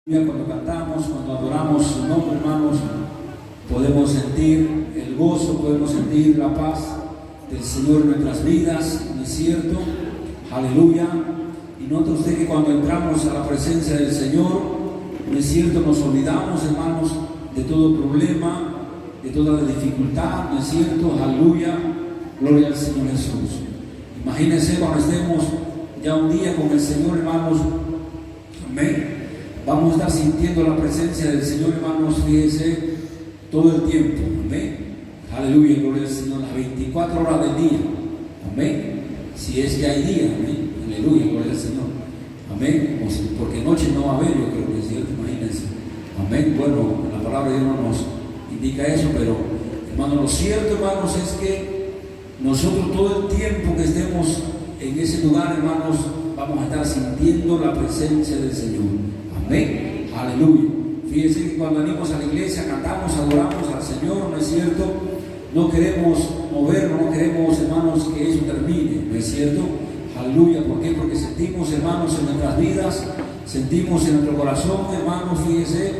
Cuando cantamos, cuando adoramos su nombre, hermanos, podemos sentir el gozo, podemos sentir la paz del Señor en nuestras vidas, ¿no es cierto? Aleluya. Y nota usted que cuando entramos a la presencia del Señor, ¿no es cierto? Nos olvidamos, hermanos, de todo problema, de toda dificultad, ¿no es cierto? Aleluya. Gloria al Señor Jesús. Imagínense cuando estemos ya un día con el Señor, hermanos. Amén. Vamos a estar sintiendo la presencia del Señor, hermanos, fíjense, todo el tiempo. Amén. Aleluya, gloria al Señor, las 24 horas del día. Amén. Si es que hay día, amén. Aleluya, gloria al Señor. Amén. Porque noche no va a haber, yo creo que es cierto, imagínense. Amén. Bueno, la palabra de Dios no nos indica eso, pero, hermanos, lo cierto, hermanos, es que nosotros todo el tiempo que estemos en ese lugar, hermanos, vamos a estar sintiendo la presencia del Señor. Amén, aleluya. Fíjense que cuando venimos a la iglesia, cantamos, adoramos al Señor, ¿no es cierto? No queremos movernos, no queremos, hermanos, que eso termine, ¿no es cierto? Aleluya. ¿Por qué? Porque sentimos, hermanos, en nuestras vidas, sentimos en nuestro corazón, hermanos, fíjense,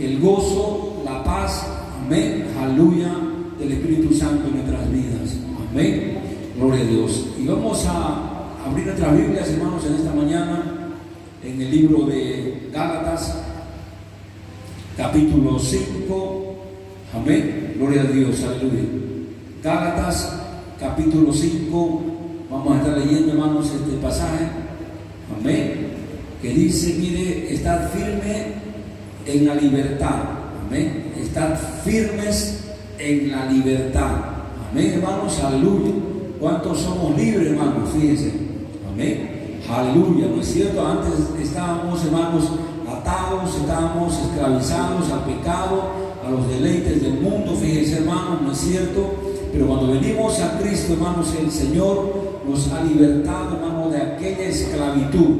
el gozo, la paz, amén, aleluya, del Espíritu Santo en nuestras vidas. Amén, gloria a Dios. Y vamos a abrir nuestras Biblias, hermanos, en esta mañana, en el libro de Gálatas, capítulo 5, amén, gloria a Dios, aleluya. Gálatas, capítulo 5, vamos a estar leyendo, hermanos, este pasaje, amén, que dice, mire, estad firme en la libertad, amén, estad firmes en la libertad, amén, hermanos, aleluya. ¿Cuántos somos libres, hermanos? Fíjense, amén. Aleluya, ¿no es cierto? Antes estábamos, hermanos, atados, estábamos esclavizados al pecado, a los deleites del mundo, fíjense, hermanos, ¿no es cierto? Pero cuando venimos a Cristo, hermanos, el Señor nos ha libertado, hermanos, de aquella esclavitud.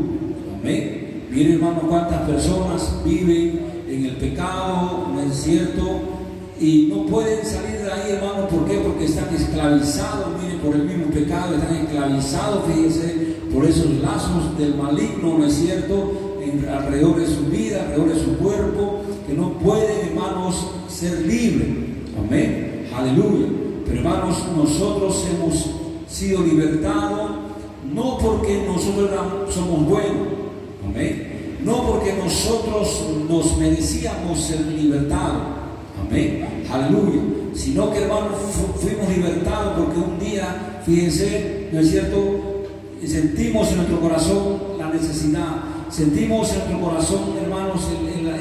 Amén. Miren, hermanos, cuántas personas viven en el pecado, ¿no es cierto? Y no pueden salir de ahí, hermanos, ¿por qué? Porque están esclavizados, miren, por el mismo pecado, están esclavizados, fíjense, por esos lazos del maligno, ¿no es cierto?, alrededor de su vida, alrededor de su cuerpo, que no pueden, hermanos, ser libres. Amén, aleluya. Pero, hermanos, nosotros hemos sido libertados, no porque nosotros somos buenos, amén, no porque nosotros nos merecíamos ser libertados, amén, aleluya, sino que, hermanos, fuimos libertados porque un día, fíjense, ¿no es cierto?, sentimos en nuestro corazón la necesidad, sentimos en nuestro corazón, hermanos,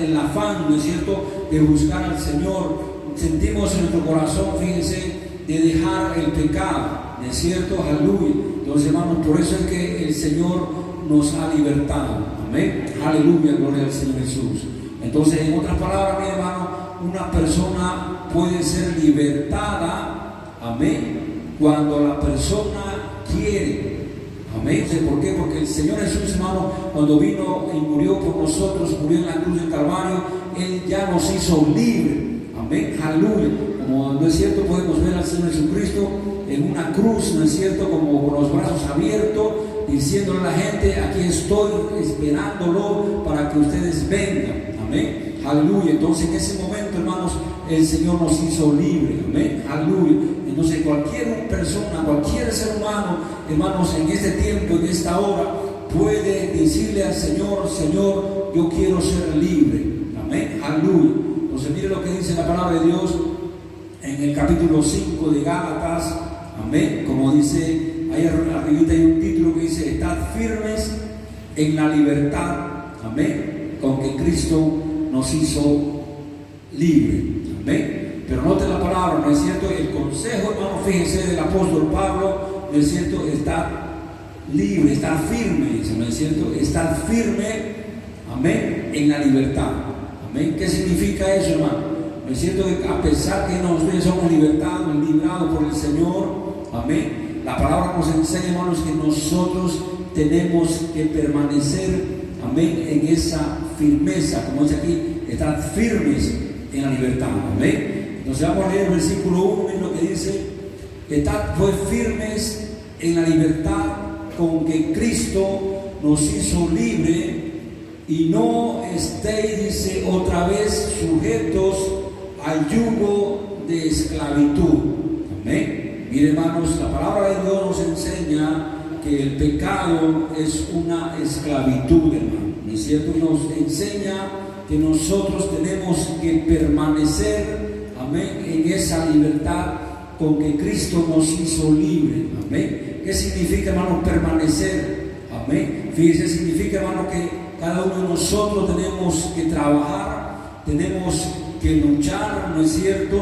el afán, ¿no es cierto?, de buscar al Señor, sentimos en nuestro corazón, fíjense, de dejar el pecado, ¿no es cierto?, aleluya. Entonces, hermanos, por eso es que el Señor nos ha libertado, amén, aleluya, gloria al Señor Jesús. Entonces, en otras palabras, mi hermano, una persona puede ser libertada, amén, cuando la persona quiere. Amén. ¿Por qué? Porque el Señor Jesús, hermano, cuando vino y murió por nosotros, murió en la cruz del Calvario, Él ya nos hizo libres. Amén. Aleluya. Como no es cierto, podemos ver al Señor Jesucristo en una cruz, no es cierto, como con los brazos abiertos, diciéndole a la gente, aquí estoy esperándolo para que ustedes vengan. Amén. Aleluya. Entonces, en ese momento, hermanos, el Señor nos hizo libres. Amén. Aleluya. Entonces, cualquier persona, cualquier ser humano, hermanos, en este tiempo, en esta hora, puede decirle al Señor, Señor, yo quiero ser libre. Amén. Aleluya. Entonces, mire lo que dice la palabra de Dios en el capítulo 5 de Gálatas. Amén. Como dice, ahí arribita hay un título que dice, estad firmes en la libertad. Amén. Con que Cristo nos hizo libre. Amén. Pero note la palabra, ¿no es cierto? El consejo, hermano, fíjense, del apóstol Pablo, ¿no es cierto?, está libre, está firme, ¿no es cierto? Está firme, amén, en la libertad. Amén. ¿Qué significa eso, hermano? ¿No es cierto? Que a pesar que nosotros somos librados por el Señor, amén, la palabra nos enseña, hermanos, que nosotros tenemos que permanecer, amén, en esa firmeza, como dice aquí, estar firmes en la libertad, amén. Entonces vamos a leer el versículo 1, miren lo que dice, estad pues firmes en la libertad con que Cristo nos hizo libre, y no estéis, dice, otra vez sujetos al yugo de esclavitud. Amén. Mire, hermanos, la palabra de Dios nos enseña que el pecado es una esclavitud, hermano. ¿No es cierto? Nos enseña que nosotros tenemos que permanecer, amén, en esa libertad con que Cristo nos hizo libre. Amén. ¿Qué significa, hermano, permanecer? Amén. Fíjese, significa, hermano, que cada uno de nosotros tenemos que trabajar, tenemos que luchar, ¿no es cierto?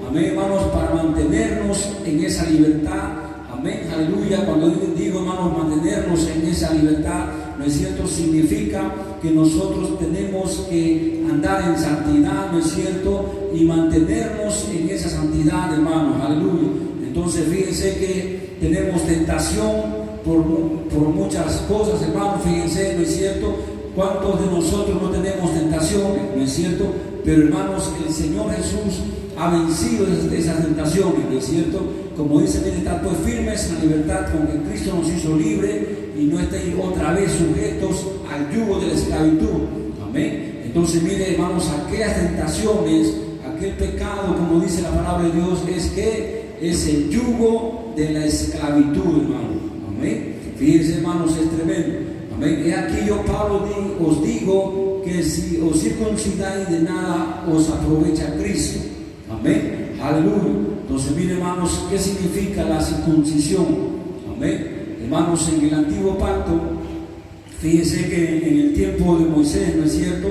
Amén, hermanos, para mantenernos en esa libertad. Amén, aleluya. Cuando digo, hermanos, mantenernos en esa libertad, ¿no es cierto? Significa que nosotros tenemos que andar en santidad, ¿no es cierto? Y mantenernos en esa santidad, hermanos, aleluya. Entonces, fíjense que tenemos tentación por muchas cosas, hermanos, fíjense, ¿no es cierto? ¿Cuántos de nosotros no tenemos tentaciones, no es cierto? Pero, hermanos, el Señor Jesús ha vencido esas tentaciones, ¿no es cierto? Como dice, miren, estad pues firmes en la libertad con que Cristo nos hizo libre y no estéis otra vez sujetos al yugo de la esclavitud. Amén. Entonces, mire, hermanos, aquellas tentaciones, aquel pecado, como dice la palabra de Dios, es el yugo de la esclavitud, hermano. Amén. Fíjense, hermanos, es tremendo. Amén. Y aquí yo, Pablo, os digo que si os circuncidáis, de nada os aprovecha Cristo. Amén. Aleluya. Entonces, mire, hermanos, ¿qué significa la circuncisión? Amén. Hermanos, en el antiguo pacto, fíjense que en el tiempo de Moisés, ¿no es cierto?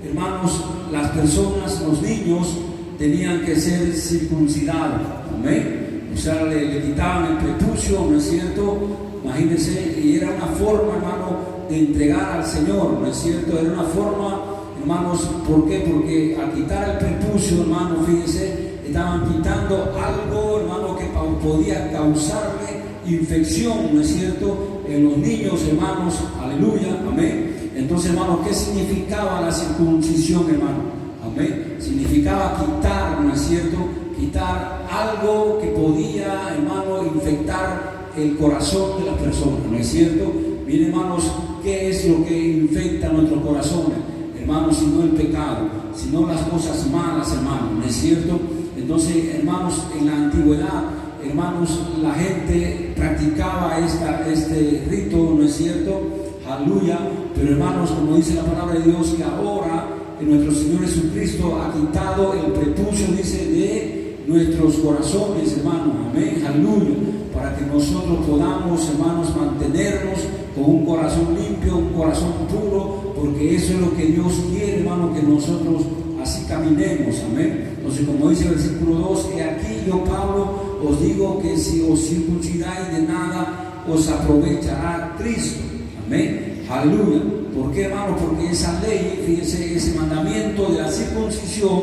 Hermanos, las personas, los niños, tenían que ser circuncidados. Amén. O sea, le quitaban el prepucio, ¿no es cierto? Imagínense, y era una forma, hermano, de entregar al Señor, ¿no es cierto? Era una forma, hermanos, ¿por qué? Porque al quitar el prepucio, hermano, fíjense, estaban quitando algo, hermano, que podía causarle infección, ¿no es cierto? En los niños, hermanos, aleluya, amén. Entonces, hermano, ¿qué significaba la circuncisión, hermano? Amén. Significaba quitar, ¿no es cierto? Quitar algo que podía, hermano, infectar el corazón de las personas, ¿no es cierto? Miren, hermanos, ¿qué es lo que infecta nuestro corazón? Hermanos, si no el pecado, sino las cosas malas, hermanos, ¿no es cierto? Entonces, hermanos, en la antigüedad, hermanos, la gente practicaba este rito, ¿no es cierto? Aleluya. Pero, hermanos, como dice la palabra de Dios, que ahora que nuestro Señor Jesucristo ha quitado el prepucio, dice, de nuestros corazones, hermanos, amén, aleluya, para que nosotros podamos, hermanos, mantenernos con un corazón limpio, un corazón puro, porque eso es lo que Dios quiere, hermano, que nosotros así caminemos, amén. Entonces, como dice el versículo 2, que aquí yo, Pablo, os digo que si os circuncidáis, de nada os aprovechará Cristo, amén, aleluya. ¿Por qué, hermano? Porque esa ley, fíjense, ese mandamiento de la circuncisión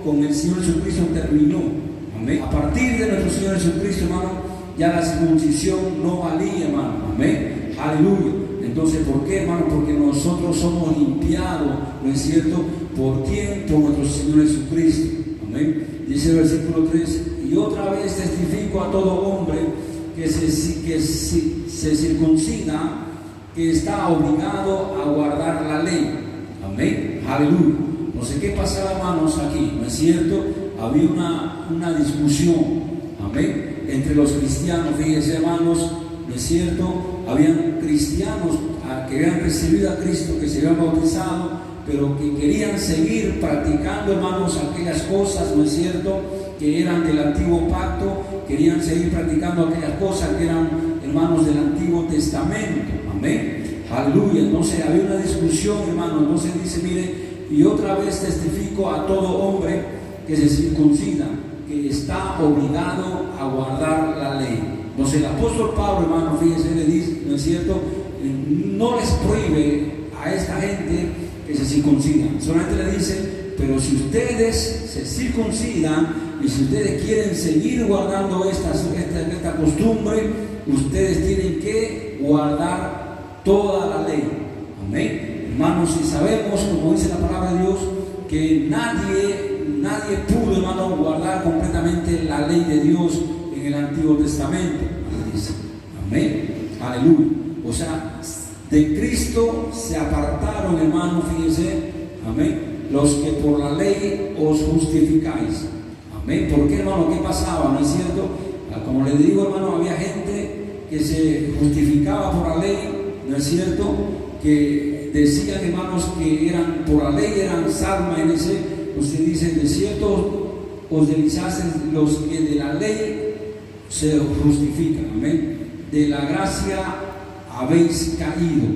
con el Señor Jesucristo terminó, amén. A partir de nuestro Señor Jesucristo, hermano, ya la circuncisión no valía, hermano, amén, aleluya. Entonces, ¿por qué, hermano? Porque nosotros somos limpiados, ¿no es cierto? ¿Por quién? Por nuestro Señor Jesucristo, amén. Dice el versículo 3, y otra vez testifico a todo hombre que se circuncida, que está obligado a guardar la ley, amén, aleluya. No sé qué pasaba, hermanos, aquí, ¿no es cierto? Había una discusión, amén, entre los cristianos, fíjense, hermanos, ¿no es cierto? Habían cristianos que habían recibido a Cristo, que se habían bautizado, pero que querían seguir practicando, hermanos, aquellas cosas, ¿no es cierto?, que eran del antiguo pacto, querían seguir practicando aquellas cosas que eran, hermanos, del Antiguo Testamento, amén, aleluya. Entonces había una discusión, hermano. Entonces dice, mire, y otra vez testifico a todo hombre que se circuncida, que está obligado a guardar la ley. Entonces el apóstol Pablo, hermano, fíjense, le dice, ¿no es cierto?, no les prohíbe a esta gente que se circuncidan, solamente le dice, pero si ustedes se circuncidan y si ustedes quieren seguir guardando esta costumbre, ustedes tienen que guardar toda la ley, amén. Hermanos, y sabemos, como dice la palabra de Dios, que nadie pudo, hermano, guardar completamente la ley de Dios en el Antiguo Testamento, dice, amén, aleluya. O sea, De Cristo se apartaron, hermano, fíjense, amén, los que por la ley os justificáis. Amén. ¿Por qué, hermano? ¿Qué pasaba? ¿No es cierto? Como les digo, hermano, había gente que se justificaba por la ley, ¿no es cierto? Que decían, hermanos, que eran por la ley, eran salvos. Usted dice, de cierto os deslizasteis los que de la ley se justifican. Amén. De la gracia habéis caído.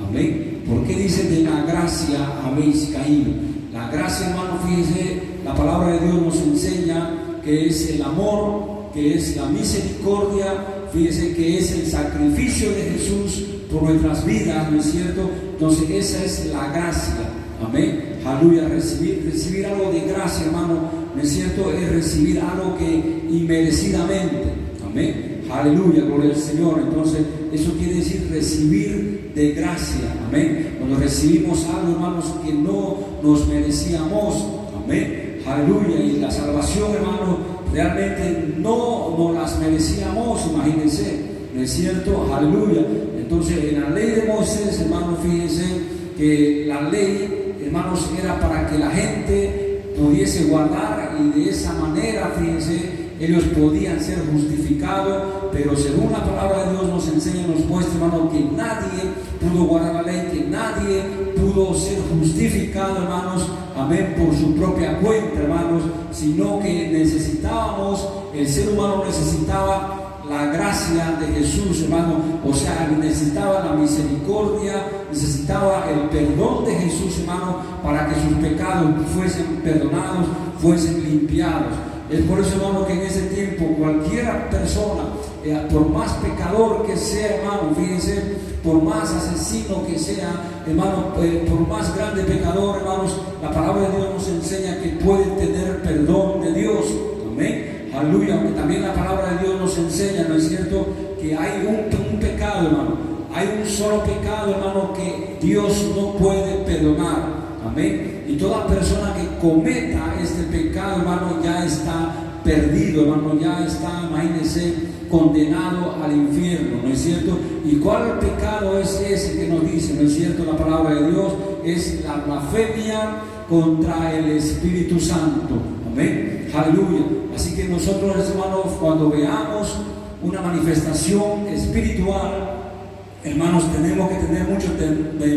Amén. ¿Por qué dice de la gracia habéis caído? La gracia, hermano, fíjese, la palabra de Dios nos enseña que es el amor, que es la misericordia, fíjese que es el sacrificio de Jesús por nuestras vidas, ¿no es cierto? Entonces esa es la gracia. Amén. Aleluya. Recibir algo de gracia, hermano, ¿no es cierto? Es recibir algo que inmerecidamente. Amén. Aleluya, gloria al Señor. Entonces, eso quiere decir recibir de gracia. Amén. Cuando recibimos algo, hermanos, que no nos merecíamos. Amén. Aleluya. Y la salvación, hermanos, realmente no las merecíamos, imagínense. ¿No es cierto? Aleluya. Entonces, en la ley de Moisés, hermanos, fíjense que la ley, hermanos, era para que la gente pudiese guardar, y de esa manera, fíjense, ellos podían ser justificados, pero según la palabra de Dios nos enseña, nos muestra, hermano, que nadie pudo guardar la ley, que nadie pudo ser justificado, hermanos, amén, por su propia cuenta, hermanos, sino que necesitábamos, el ser humano necesitaba la gracia de Jesús, hermano, o sea, necesitaba la misericordia, necesitaba el perdón de Jesús, hermano, para que sus pecados fuesen perdonados, fuesen limpiados. Es por eso, hermano, que en ese tiempo cualquier persona, por más pecador que sea, hermano, fíjense, por más asesino que sea, hermano, por más grande pecador, hermanos, la palabra de Dios nos enseña que puede tener perdón de Dios. Amén. Aleluya. Aunque también la palabra de Dios nos enseña, ¿no es cierto?, que hay un pecado, hermano. Hay un solo pecado, hermano, que Dios no puede perdonar. Amén. Y toda persona que cometa este pecado, hermano, ya está perdido, hermano, ya está, imagínense, condenado al infierno, ¿no es cierto? ¿Y cuál pecado es ese que nos dice, no es cierto, la palabra de Dios? Es la blasfemia contra el Espíritu Santo. Amén. Aleluya. Así que nosotros, hermanos, cuando veamos una manifestación espiritual, hermanos, tenemos que tener mucho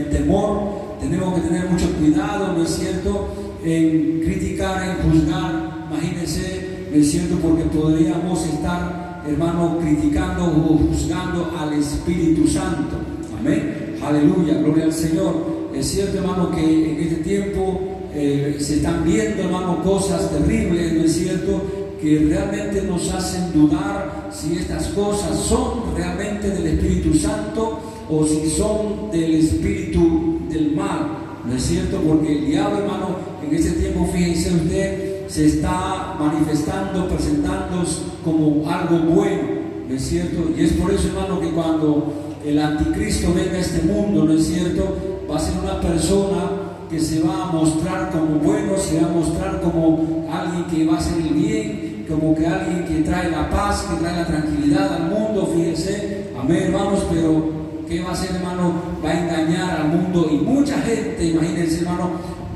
temor, tenemos que tener mucho cuidado, ¿no es cierto?, en criticar, en juzgar, imagínense, ¿no es cierto?, porque podríamos estar, hermano, criticando o juzgando al Espíritu Santo. Amén. Aleluya, gloria al Señor. Es cierto, hermano, que en este tiempo se están viendo, hermano, cosas terribles, ¿no es cierto?, que realmente nos hacen dudar si estas cosas son realmente del Espíritu Santo o si son del espíritu del mal, ¿no es cierto? Porque el diablo, hermano, en este tiempo, fíjense usted, se está manifestando, presentándose como algo bueno, ¿no es cierto? Y es por eso, hermano, que cuando el anticristo venga a este mundo, ¿no es cierto?, va a ser una persona que se va a mostrar como bueno, se va a mostrar como alguien que va a hacer el bien, como que alguien que trae la paz, que trae la tranquilidad al mundo, fíjense, amén, hermanos. Pero ¿qué va a hacer, hermano? Va a engañar al mundo, y mucha gente, imagínense, hermano,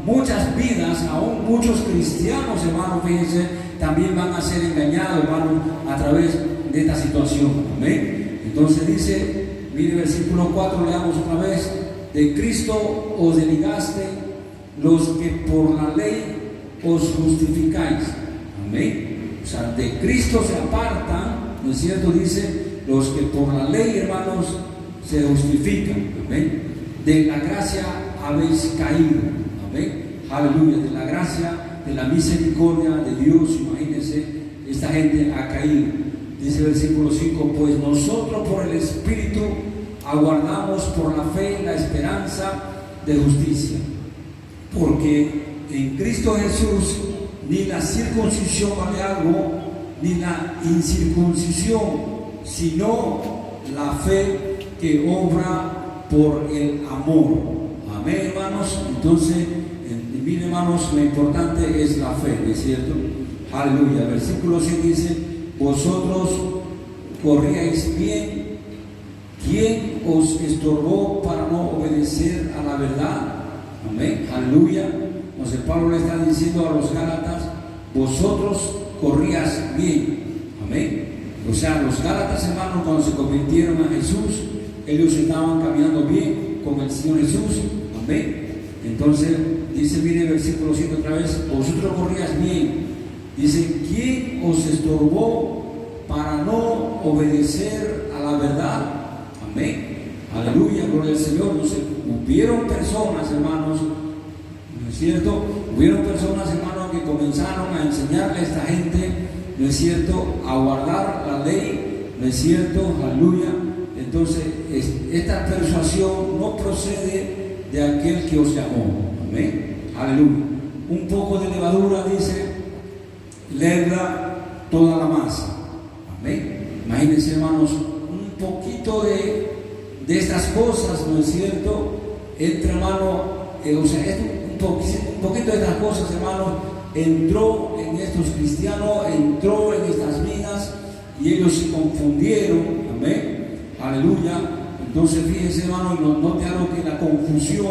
muchas vidas, aún muchos cristianos, hermano, fíjense, también van a ser engañados, hermano, a través de esta situación. Amén. Entonces dice, mire, versículo 4, leamos otra vez: de Cristo os desligaste los que por la ley os justificáis. Amén. O sea, de Cristo se apartan, ¿no es cierto? Dice, los que por la ley, hermanos, se justifican. Amén. De la gracia habéis caído. Amén. Aleluya. De la gracia, de la misericordia de Dios, imagínense, esta gente ha caído. Dice el versículo 5, pues nosotros por el Espíritu aguardamos por la fe la esperanza de justicia. Porque en Cristo Jesús ni la circuncisión vale algo, ni la incircuncisión, sino la fe que obra por el amor. Amén, hermanos. Entonces, miren, hermanos, lo importante es la fe, ¿no es cierto? Aleluya. Versículo 6 dice, vosotros corríais bien ¿quién os estorbó para no obedecer a la verdad? Amén, aleluya. Entonces Pablo le está diciendo a los Gálatas, vosotros corrías bien, amén. O sea, los Gálatas, hermanos, cuando se convirtieron a Jesús, ellos estaban caminando bien con el Señor Jesús, amén. Entonces dice, mire el versículo 7 otra vez, vosotros corrías bien. Dice, ¿quién os estorbó para no obedecer a la verdad? Amén, aleluya, gloria al Señor. Entonces, hubieron personas, hermanos, ¿no es cierto? Hubieron personas, hermanos, que comenzaron a enseñarle a esta gente, ¿no es cierto?, a guardar la ley, ¿no es cierto? Aleluya. Entonces, esta persuasión no procede de aquel que os llamó. Amén, aleluya. Un poco de levadura, dice, levra toda la masa. Amén. Imagínense, hermanos, un poquito de estas cosas, ¿no es cierto?, entra, hermano, o sea, un poquito de estas cosas, hermanos, entró en estos cristianos, entró en estas vidas y ellos se confundieron. Amén, aleluya. Entonces fíjense, hermano, note algo, que la confusión,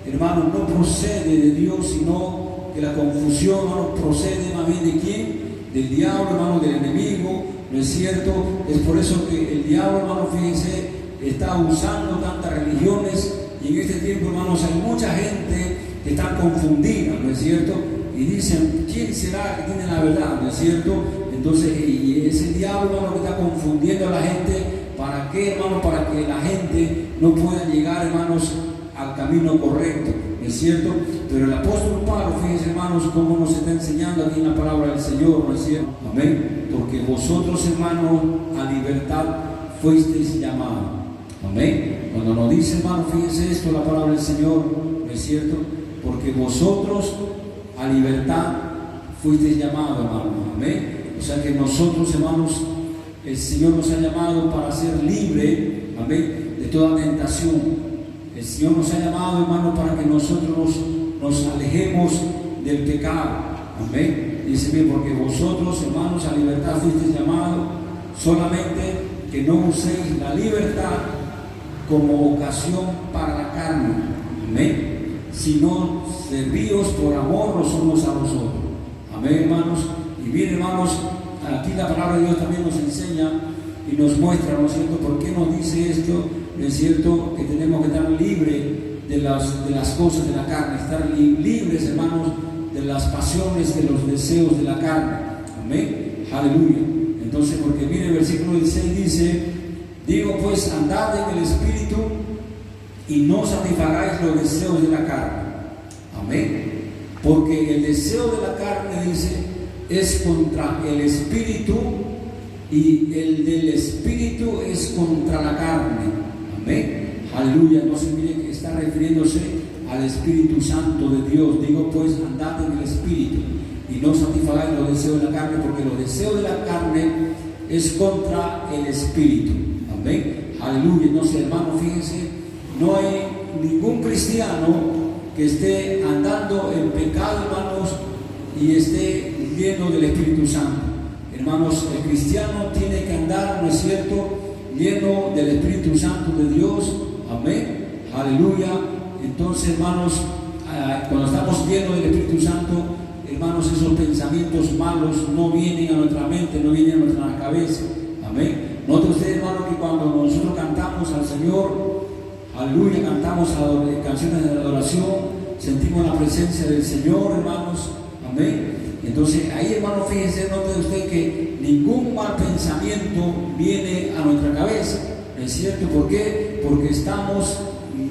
hermano, no procede de Dios, sino que la confusión, hermano, procede más bien de quién, del diablo, hermano, del enemigo, ¿no es cierto? Es por eso que el diablo, hermano, fíjense, está usando tantas religiones, y en este tiempo, hermanos, hay mucha gente que está confundida, ¿no es cierto? Y dicen, ¿quién será que tiene la verdad? ¿No es cierto? Entonces, y ese diablo, hermano, que está confundiendo a la gente. ¿Para qué, hermano? Para que la gente no pueda llegar, hermanos, al camino correcto, ¿no es cierto? Pero el apóstol Pablo, fíjense, hermanos, cómo nos está enseñando aquí en la palabra del Señor, ¿no es cierto? Amén. Porque vosotros, hermanos, a libertad fuisteis llamados. Amén. Cuando nos dice, hermano, fíjense esto, la palabra del Señor, ¿no es cierto? Porque vosotros a libertad fuisteis llamados, hermano. Amén. O sea que nosotros, hermanos, el Señor nos ha llamado para ser libre, amén, de toda tentación. El Señor nos ha llamado, hermano, para que nosotros nos alejemos del pecado. Amén. Dice bien, porque vosotros, hermanos, a libertad fuisteis llamados, solamente que no uséis la libertad como ocasión para la carne, amén, sino servíos por amor los unos a los otros. Amén, hermanos. Y bien, hermanos, aquí la palabra de Dios también nos enseña y nos muestra, ¿no es cierto?, por qué nos dice esto. ¿No es cierto?, que tenemos que estar libres de las cosas de la carne, estar libres, hermanos, de las pasiones, de los deseos de la carne. Amén, aleluya. Entonces, porque mire el versículo 16 dice, digo pues, andad en el Espíritu y no satisfagáis los deseos de la carne. Amén. Porque el deseo de la carne, dice, es contra el Espíritu, y el del Espíritu es contra la carne. Amén, aleluya. Entonces mire que está refiriéndose al Espíritu Santo de Dios. Digo pues, andad en el Espíritu y no satisfagáis los deseos de la carne, porque los deseos de la carne es contra el Espíritu. Amén, aleluya. Entonces, hermano, fíjense, no hay ningún cristiano que esté andando en pecado, hermanos, y esté lleno del Espíritu Santo. Hermanos, el cristiano tiene que andar, ¿no es cierto?, lleno del Espíritu Santo de Dios. Amén, aleluya. Entonces, hermanos, cuando estamos llenos del Espíritu Santo, hermanos, esos pensamientos malos no vienen a nuestra mente, no vienen a nuestra cabeza. Amén. Note usted, hermano, que cuando nosotros cantamos al Señor, aleluya, cantamos canciones de adoración, sentimos la presencia del Señor, hermanos. Amén. Entonces, ahí, hermano, fíjense, note usted que ningún mal pensamiento viene a nuestra cabeza. ¿Es cierto? ¿Por qué? Porque estamos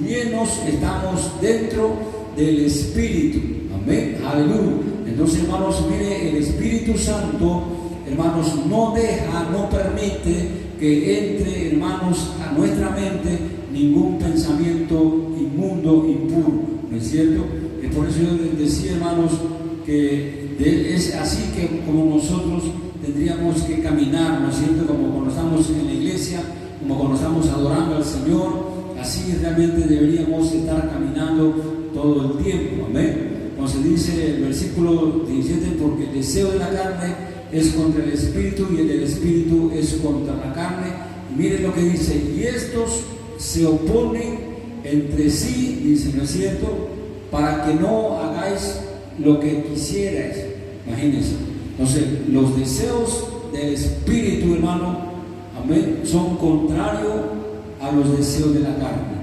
llenos, estamos dentro del Espíritu. Amén, aleluya. Entonces, hermanos, mire, el Espíritu Santo, hermanos, no deja, no permite que entre, hermanos, a nuestra mente ningún pensamiento inmundo, impuro. ¿No es cierto? Es por eso yo les decía, hermanos, que es así que como nosotros tendríamos que caminar, ¿no es cierto?, como cuando estamos en la iglesia, como cuando estamos adorando al Señor, así realmente deberíamos estar caminando todo el tiempo. Amén. Entonces dice el versículo 17, porque el deseo de la carne es contra el Espíritu y el del Espíritu es contra la carne, miren lo que dice, y estos se oponen entre sí, dice, ¿no es cierto?, para que no hagáis lo que quisierais. Imagínense. Entonces, los deseos del espíritu, hermano, amén, son contrarios a los deseos de la carne.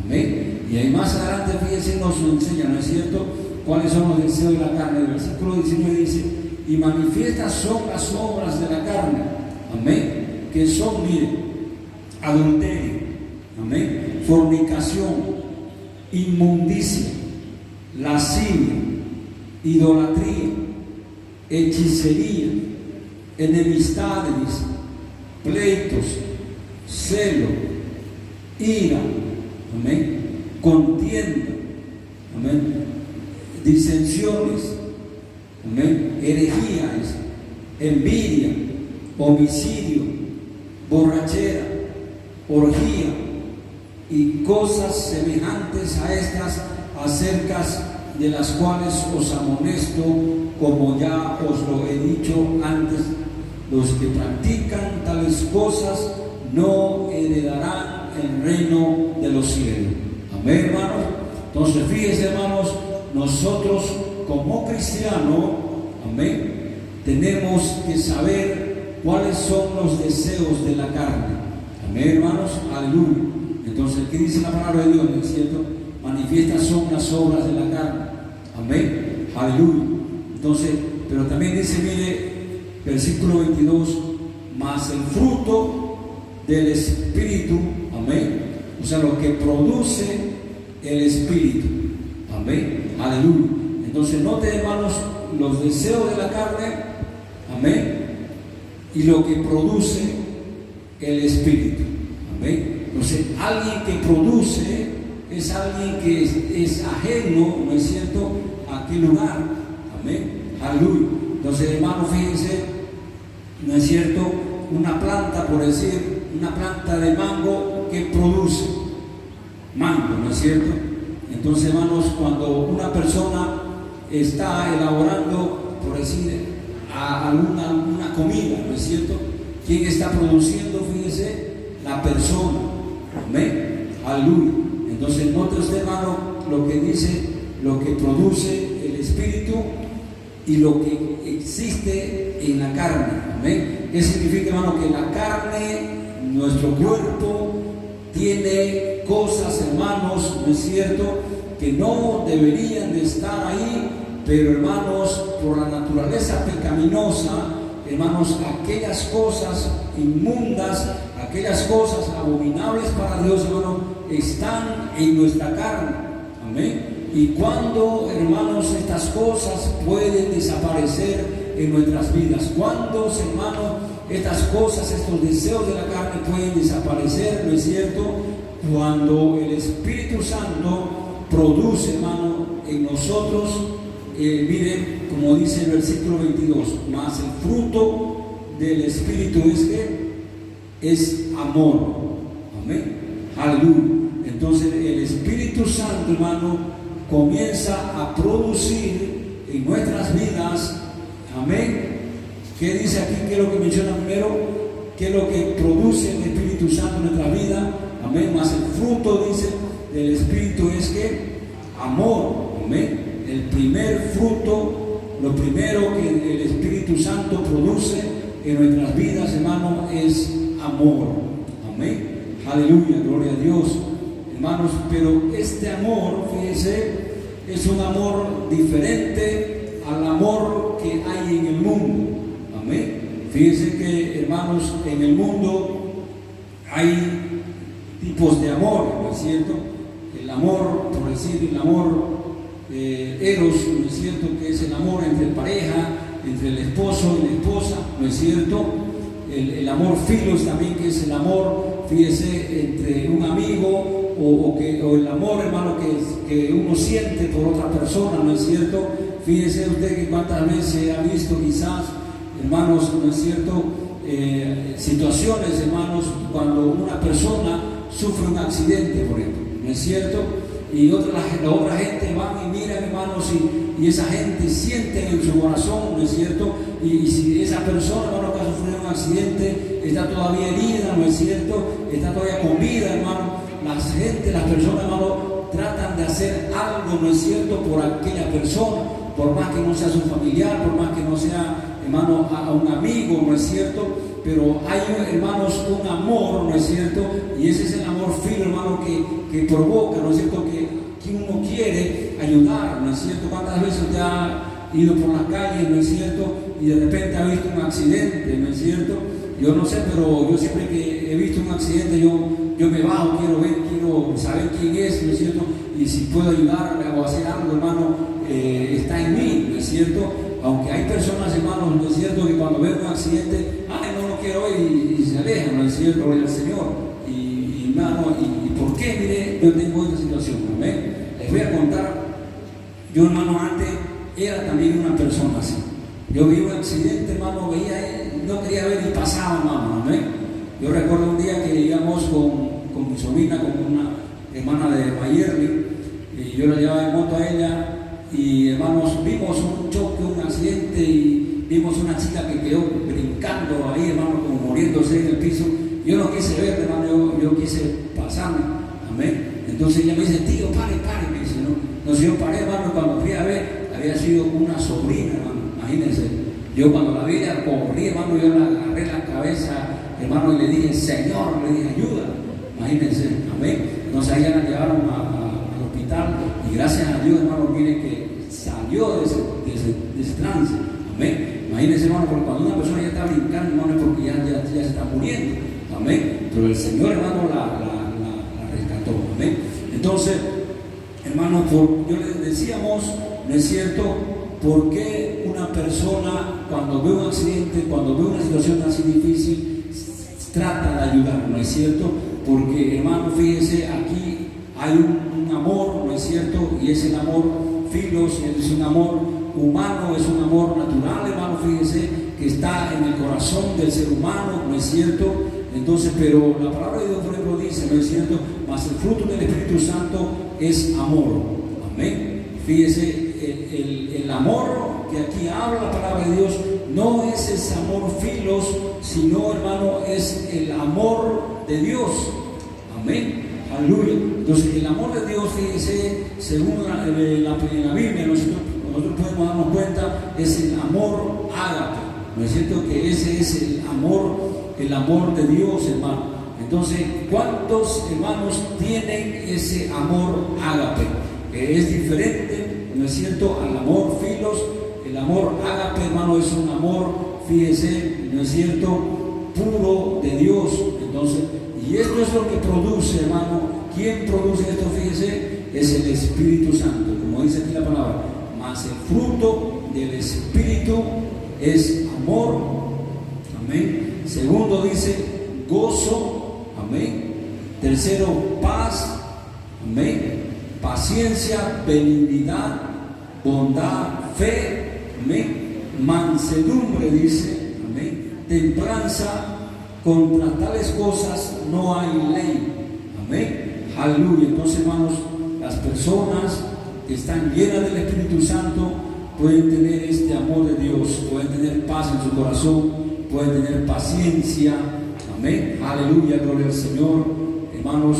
Amén. Y ahí más adelante, fíjense, nos enseña, ¿no es cierto?, cuáles son los deseos de la carne. El versículo 19 dice, y manifiestas son las obras de la carne. Amén. Que son, miren, adulterio, amén, fornicación, inmundicia, lascivia, idolatría, hechicería, enemistades, pleitos, celo, ira, amén, contienda, amén, disensiones, amén, herejías, envidia, homicidio, borrachera, orgía y cosas semejantes a estas, acerca de las cuales os amonesto, como ya os lo he dicho antes, los que practican tales cosas no heredarán el reino de los cielos. Amén, hermanos. Entonces, fíjense, hermanos, nosotros como cristianos, amén, tenemos que saber cuáles son los deseos de la carne. Amén, hermanos, aleluya. Entonces, ¿qué dice la palabra de Dios? ¿No es cierto? Manifiestas son las obras de la carne. Amén, aleluya. Entonces, pero también dice, mire, versículo 22, más el fruto del Espíritu, amén, o sea, lo que produce el Espíritu. Amén, aleluya. Entonces, note, hermanos, los deseos de la carne, amén, y lo que produce el Espíritu. Amén. Entonces, alguien que produce es alguien que es ajeno, ¿no es cierto?, a aquel lugar. Amén. Aleluya. Entonces, hermano, fíjense, ¿no es cierto?, una planta, por decir, una planta de mango que produce mango, ¿no es cierto? Entonces, hermanos, cuando una persona está elaborando, por decir, alguna comida, ¿no es cierto?, ¿quién está produciendo? Fíjese, la persona. Amén. Aleluya. Entonces, note usted, hermano, lo que dice, lo que produce el Espíritu y lo que existe en la carne. Amén. ¿Qué significa, hermano? Que la carne, nuestro cuerpo, tiene cosas, hermanos, ¿no es cierto?, que no deberían de estar ahí, pero, hermanos, por la naturaleza pecaminosa, hermanos, aquellas cosas inmundas, aquellas cosas abominables para Dios, hermano, están en nuestra carne. Amén. Y cuando, hermanos, estas cosas pueden desaparecer en nuestras vidas, cuando, hermanos, estas cosas, estos deseos de la carne pueden desaparecer, ¿no es cierto?, cuando el Espíritu Santo produce, hermano, en nosotros, miren, como dice el versículo 22, más el fruto del Espíritu es amor. Amén. Aleluya. Entonces, el Espíritu Santo, hermano, comienza a producir en nuestras vidas. Amén. ¿Qué dice aquí? ¿Qué es lo que menciona primero? ¿Qué es lo que produce el Espíritu Santo en nuestra vida? Amén. Más el fruto, dice, del Espíritu es amor. Amén. El primer fruto, lo primero que el Espíritu Santo produce en nuestras vidas, hermano, es amor. Amén. Aleluya, gloria a Dios, hermanos. Pero este amor, fíjense, es un amor diferente al amor que hay en el mundo. Amén. Fíjense que, hermanos, en el mundo hay tipos de amor, ¿no es cierto? El amor, por decir, el amor eros, ¿no es cierto?, que es el amor entre pareja, entre el esposo y la esposa, ¿no es cierto? El amor filos también, que es el amor, fíjese, entre un amigo, o el amor, hermano, que uno siente por otra persona, ¿no es cierto? Fíjese usted que cuántas veces ha visto quizás, hermanos, ¿no es cierto?, situaciones, hermanos, cuando una persona sufre un accidente, por ejemplo, ¿no es cierto?, y la otra gente van y miran, hermanos, y esa gente siente en su corazón, ¿no es cierto? Y si esa persona, hermano, que ha sufrido un accidente, está todavía herida, ¿no es cierto? Está todavía con vida, hermano. Las personas, hermano, tratan de hacer algo, ¿no es cierto?, por aquella persona, por más que no sea su familiar, por más que no sea, hermano, a un amigo, ¿no es cierto? Pero hay, hermanos, un amor, ¿no es cierto? Y ese es el amor filo, hermano, que provoca, ¿no es cierto?, que uno quiere ayudar, ¿no es cierto? ¿Cuántas veces usted ha ido por la calle, ¿no es cierto?, y de repente ha visto un accidente, ¿no es cierto? Yo no sé, pero yo siempre que he visto un accidente, yo me bajo, quiero saber quién es, ¿no es cierto? Y si puedo ayudar o hacer algo, hermano, está en mí, ¿no es cierto? Aunque hay personas, hermanos, ¿no es cierto?, que cuando ven un accidente, no quiero ir, y se alejan, ¿no es cierto?, gloria al Señor. Y hermano, ¿y por qué? Mire, yo tengo esta situación, ¿amén? Les voy a contar. Yo, hermano, antes era también una persona así. Yo vi un accidente, hermano, no quería ver y pasaba, hermano, ¿amén? Yo recuerdo un día que íbamos con mi sobrina, con una hermana de Mayerly, y yo la llevaba en moto a ella, y hermanos, vimos un choque, un accidente, y vimos una chica que quedó brincando ahí, hermano, como muriéndose en el piso. Yo no quise ver, hermano, yo quise pasarme, amén. Entonces ella me dice, tío, pare, me dice, ¿no? Entonces yo paré, hermano, cuando fui a ver, había sido una sobrina, hermano, imagínense. Yo cuando la vi, corrí, hermano, yo la agarré la cabeza, hermano, y le dije, Señor, le dije, ayuda, imagínense, amén. Entonces a ella la llevaron al hospital, y gracias a Dios, hermano, mire que salió de ese trance, amén. Imagínense, hermano, porque cuando una persona ya está brincando, hermano, es porque ya se está muriendo, amén. Pero el Señor, hermano, la rescató, amén. Entonces, hermano, yo les decíamos, ¿no es cierto?, ¿por qué una persona cuando ve un accidente, cuando ve una situación así difícil, trata de ayudar, ¿no es cierto? Porque, hermano, fíjese, aquí hay un amor, ¿no es cierto? Y es el amor filos, es un amor humano, es un amor natural, hermano, fíjese, que está en el corazón del ser humano, ¿no es cierto? Entonces, pero la palabra de Dios, por ejemplo, dice, ¿no es cierto?, mas el fruto del Espíritu Santo es amor, amén. Fíjese, el amor que aquí habla la palabra de Dios no es ese amor filos, sino, hermano, es el amor de Dios, amén, aleluya. Entonces, el amor de Dios, fíjese, según la Biblia, nosotros podemos darnos cuenta, es el amor ágape, ¿no es cierto?, que ese es el amor de Dios, hermano. Entonces, ¿cuántos hermanos tienen ese amor ágape? Es diferente, ¿no es cierto?, al amor filos. El amor ágape, hermano, es un amor, fíjese, ¿no es cierto?, puro de Dios. Entonces, y esto es lo que produce, hermano. ¿Quién produce esto? Fíjese, es el Espíritu Santo, como dice aquí la palabra. Mas el fruto del Espíritu es amor, amén. Segundo dice gozo, amén. Tercero, paz, amén. Paciencia, benignidad, bondad, fe, amén. Mansedumbre, dice, amén. Templanza, contra tales cosas no hay ley, amén. Aleluya. Entonces, hermanos, las personas que están llenas del Espíritu Santo pueden tener este amor de Dios, pueden tener paz en su corazón, pueden tener paciencia, amén. Aleluya, gloria al Señor. Hermanos,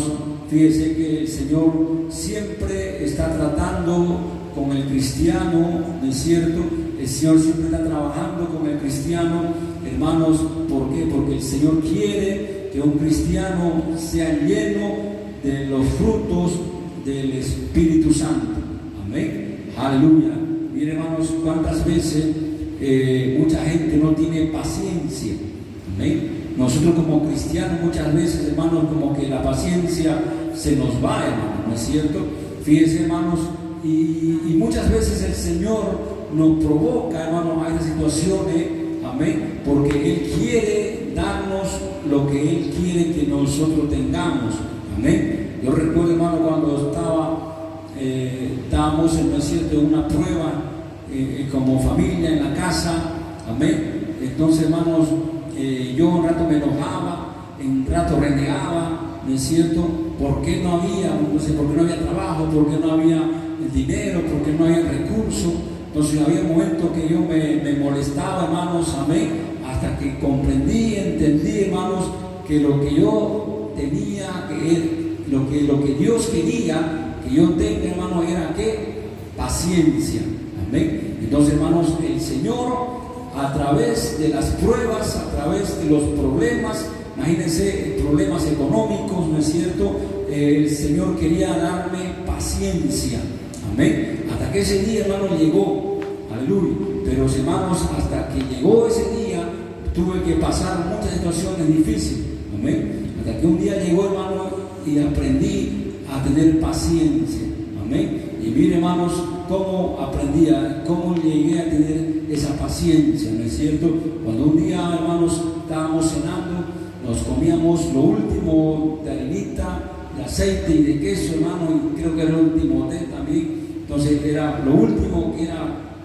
fíjense que el Señor siempre está tratando con el cristiano, ¿no es cierto? El Señor siempre está trabajando con el cristiano, hermanos. ¿Por qué? Porque el Señor quiere que un cristiano sea lleno de los frutos del Espíritu Santo, amén. Aleluya. Miren, hermanos, cuántas veces mucha gente no tiene paciencia, amén. Nosotros como cristianos muchas veces, hermanos, como que la paciencia se nos va, hermano, ¿no es cierto? Fíjense, hermanos, y muchas veces el Señor nos provoca, hermanos, a estas situaciones, amén, porque Él quiere darnos lo que Él quiere que nosotros tengamos, amén. Yo recuerdo, hermano, cuando estábamos en, ¿no es cierto?, una prueba como familia en la casa, amén. Entonces, hermanos, yo un rato me enojaba, un rato renegaba, ¿no es cierto? por qué no había, no sé, por qué no había trabajo, por qué no había el dinero, por qué no había recursos. Entonces había momentos que yo me molestaba, hermanos, amén, hasta que comprendí, entendí, hermanos, que lo que yo tenía, lo que Dios quería que yo tenga, hermanos, era ¿qué? Paciencia, amén. Entonces, hermanos, el Señor, a través de las pruebas, a través de los problemas, imagínense, problemas económicos, ¿no es cierto? El Señor quería darme paciencia, amén. Hasta que ese día, hermano, llegó, aleluya. Pero, hermanos, hasta que llegó ese día, tuve que pasar muchas situaciones difíciles, amén. Hasta que un día llegó, hermano, y aprendí a tener paciencia, amén. Y mire, hermanos, cómo aprendí, cómo llegué a tener esa paciencia, ¿no es cierto? Cuando un día, hermanos, estábamos cenando, nos comíamos lo último de harinita, de aceite y de queso, hermano, y creo que era el último té también. Entonces era lo último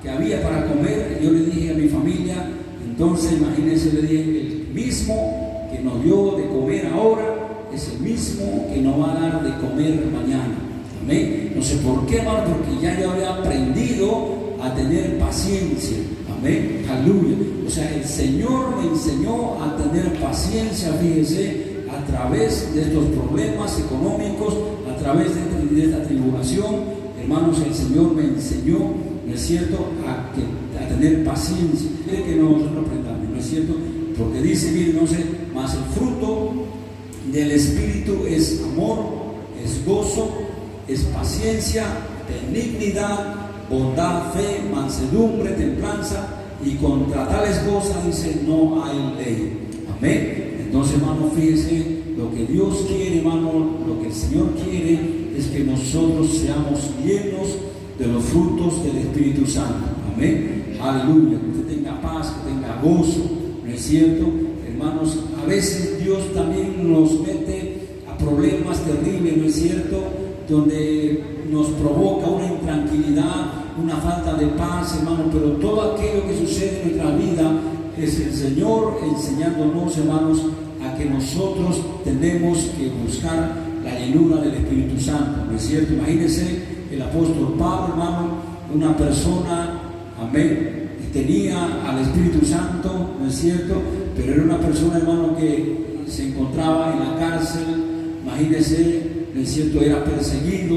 que había para comer. Yo le dije a mi familia, entonces imagínense, le dije, el mismo que nos dio de comer ahora es el mismo que nos va a dar de comer mañana. Amén. No sé por qué, hermano, porque ya yo había aprendido a tener paciencia. Amén. Aleluya. O sea, el Señor me enseñó a tener paciencia, fíjese, a través de estos problemas económicos, a través de esta tribulación. Hermanos, el Señor me enseñó, ¿no es cierto?, a tener paciencia. Quiere que nosotros aprendamos, ¿no es cierto? Porque dice, miren, no sé, más el fruto del Espíritu es amor, es gozo, es paciencia, benignidad, bondad, fe, mansedumbre, templanza, y contra tales cosas dice no hay ley. Amén. Entonces, hermano, fíjese, lo que Dios quiere, hermano, lo que el Señor quiere es que nosotros seamos llenos de los frutos del Espíritu Santo. Amén. Aleluya. Que usted tenga paz, que tenga gozo, ¿no es cierto? Hermanos, a veces Dios también nos mete a problemas terribles, ¿no es cierto?, donde nos provoca una intranquilidad, una falta de paz, hermano, pero todo aquello que sucede en nuestra vida es el Señor enseñándonos, hermanos, a que nosotros tenemos que buscar la llenura del Espíritu Santo, ¿no es cierto? Imagínense el apóstol Pablo, hermano, una persona, amén, tenía al Espíritu Santo, ¿no es cierto?, pero era una persona, hermano, que se encontraba en la cárcel, imagínense, ¿no es cierto?, era perseguido,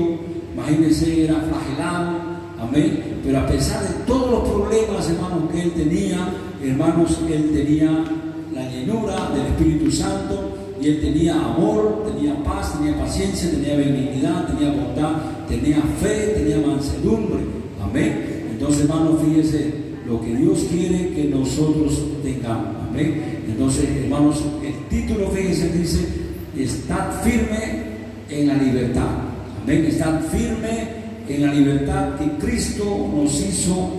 imagínense, era flagelado, amén, pero a pesar de todos los problemas, hermanos, que él tenía, hermanos, él tenía la llenura del Espíritu Santo, y él tenía amor, tenía paz, tenía paciencia, tenía benignidad, tenía bondad, tenía fe, tenía mansedumbre, amén. Entonces, hermanos, fíjense lo que Dios quiere que nosotros tengamos, amén. Entonces, hermanos, el título, fíjense, dice, estad firme en la libertad, amén, estad firme en la libertad que Cristo nos hizo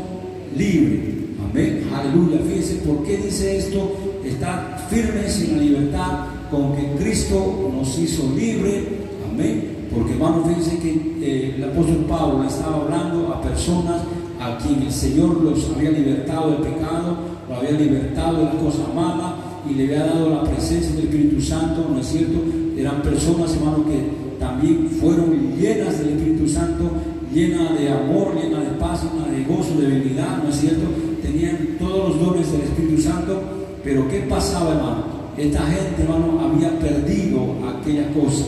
libre, amén, aleluya. Fíjense por qué dice esto, estad firmes en la libertad con que Cristo nos hizo libre, amén, porque, hermanos, fíjense que el apóstol Pablo le estaba hablando a personas a quien el Señor los había libertado del pecado, los había libertado de las cosas malas y le había dado la presencia del Espíritu Santo, ¿no es cierto? Eran personas, hermanos, que también fueron llenas del Espíritu Santo, llenas de amor, llenas de paz, llenas de gozo, de benignidad, ¿no es cierto? Tenían todos los dones del Espíritu Santo, pero ¿qué pasaba, hermano? Esta gente, hermano, había perdido aquella cosa,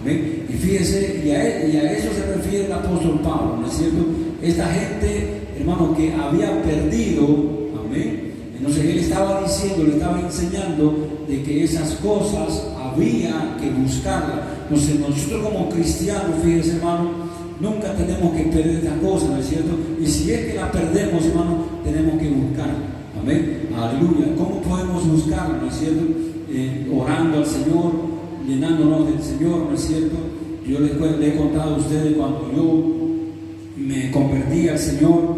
amén. Y fíjese, y a eso se refiere el apóstol Pablo, ¿no es cierto? Esta gente, hermano, que había perdido, amén. Entonces él estaba diciendo, le estaba enseñando de que esas cosas había que buscarlas. Entonces nosotros como cristianos, fíjense, hermano, nunca tenemos que perder estas cosas, ¿no es cierto? Y si es que la perdemos, hermano, tenemos que buscarla, amén, aleluya. ¿Cómo podemos buscarla, no es cierto? Orando al Señor, llenándonos del Señor, ¿no es cierto? Yo les he contado a ustedes cuando yo me convertí al Señor,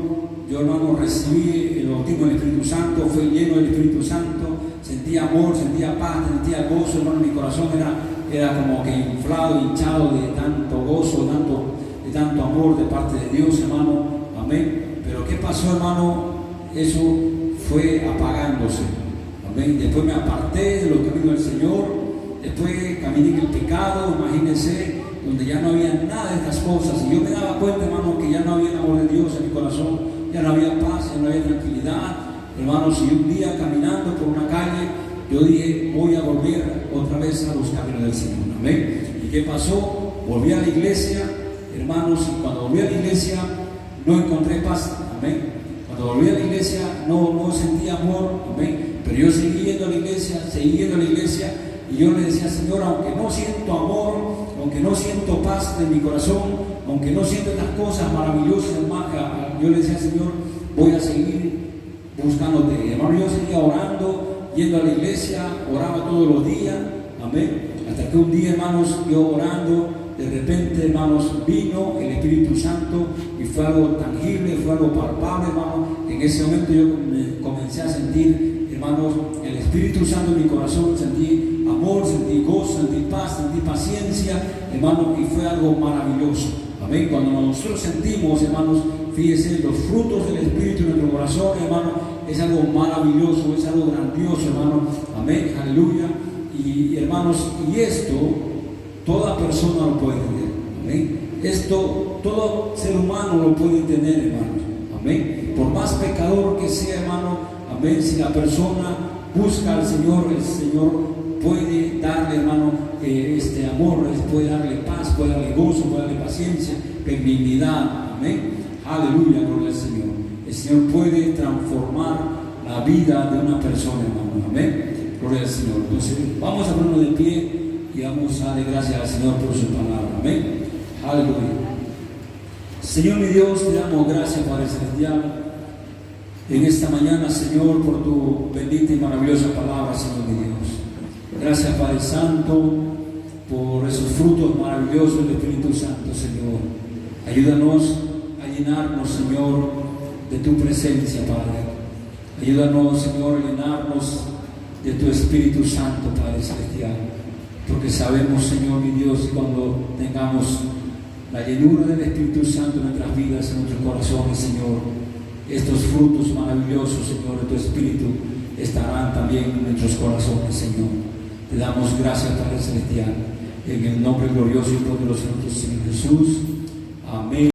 yo, hermano, recibí el bautismo del Espíritu Santo, fui lleno del Espíritu Santo, sentía amor, sentía paz, sentía gozo, hermano, mi corazón era como que inflado, hinchado de tanto gozo, de tanto amor de parte de Dios, hermano, amén. Pero ¿qué pasó, hermano? Eso fue apagándose, amén. Después me aparté de los caminos del Señor, después caminé en el pecado, imagínense, donde ya no había nada de estas cosas. Y yo me daba cuenta, hermano, que ya no había el amor de Dios en mi corazón, ya no había paz, ya no había tranquilidad. Hermanos, y un día caminando por una calle, yo dije, voy a volver otra vez a los caminos del Señor. Amén. ¿Y qué pasó? Volví a la iglesia, hermanos, y cuando volví a la iglesia no encontré paz. Amén. Cuando volví a la iglesia no sentí amor. Amén. Pero yo seguí yendo a la iglesia, y yo le decía, Señor, aunque no siento amor, aunque no siento paz en mi corazón, aunque no siento estas cosas maravillosas, yo le decía, Señor, voy a seguir buscándote. Hermano, yo seguía orando, yendo a la iglesia, oraba todos los días, amén, hasta que un día, hermanos, yo orando, de repente, hermanos, vino el Espíritu Santo y fue algo tangible, fue algo palpable, hermano. En ese momento yo comencé a sentir, hermanos, el Espíritu Santo en mi corazón, sentí amor, sentí gozo, sentí paz, sentí paciencia, hermano, y fue algo maravilloso. Amén. Cuando nosotros sentimos, hermanos, fíjense, los frutos del Espíritu en nuestro corazón, hermano, es algo maravilloso, es algo grandioso, hermano. Amén. Aleluya. Y hermanos, y esto, toda persona lo puede tener. Amén. Esto, todo ser humano lo puede tener, hermanos. Amén. Por más pecador que sea, hermano, amén, si la persona busca al Señor, el Señor puede darle, hermano, este amor, puede darle paz, puede darle gozo, puede darle paciencia, benignidad. Amén. Aleluya, gloria al Señor. El Señor puede transformar la vida de una persona, hermano. Amén. Gloria al Señor. Entonces, vamos a ponernos de pie y vamos a darle gracias al Señor por su palabra. Amén. Aleluya. Señor mi Dios, te damos gracias, Padre Celestial, en esta mañana, Señor, por tu bendita y maravillosa palabra, Señor mi Dios. Gracias, Padre Santo, por esos frutos maravillosos del Espíritu Santo, Señor. Ayúdanos a llenarnos, Señor, de tu presencia, Padre. Ayúdanos, Señor, a llenarnos de tu Espíritu Santo, Padre Celestial. Porque sabemos, Señor mi Dios, cuando tengamos la llenura del Espíritu Santo en nuestras vidas, en nuestros corazones, Señor, estos frutos maravillosos, Señor, de tu Espíritu estarán también en nuestros corazones, Señor. Te damos gracias, Padre Celestial, en el nombre glorioso y poderoso de nuestro Señor Jesús. Amén.